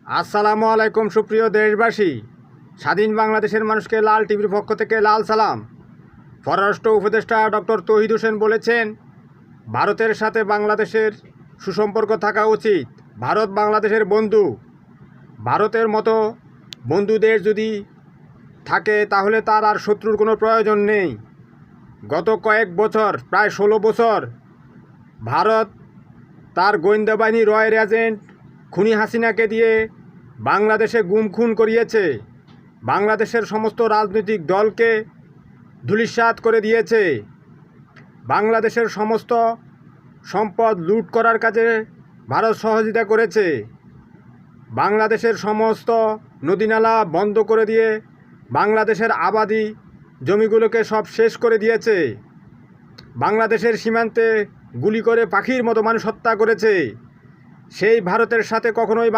আসসালামু আলাইকুম সুপ্রিয় দেশবাসী। স্বাধীন বাংলাদেশের মানুষকে লাল টিভির পক্ষ থেকে লাল সালাম। পররাষ্ট্র উপদেষ্টা ডক্টর তৌহিদ হোসেন বলেছেন, ভারতের সাথে বাংলাদেশের সুসম্পর্ক থাকা উচিত। ভারত বাংলাদেশের বন্ধু। ভারতের মতো বন্ধু দেশ যদি থাকে তাহলে তার আর শত্রুর কোনো প্রয়োজন নেই। গত কয়েক বছর, প্রায় 16 বছর ভারত তার গোয়েন্দা বাহিনী রয়ের এজেন্ট খুনি হাসিনাকে দিয়ে বাংলাদেশে গুম খুন করিয়েছে। বাংলাদেশের সমস্ত রাজনৈতিক দলকে ধূলিসাৎ করে দিয়েছে। বাংলাদেশের সমস্ত সম্পদ লুট করার কাজে ভারত সহযোগিতা করেছে। বাংলাদেশের সমস্ত নদীনালা বন্ধ করে দিয়ে বাংলাদেশের আবাদি জমিগুলোকে সব শেষ করে দিয়েছে। বাংলাদেশের সীমান্তে গুলি করে পাখির মতো মানুষ হত্যা করেছে। সেই ভারতের সাথে কখনোই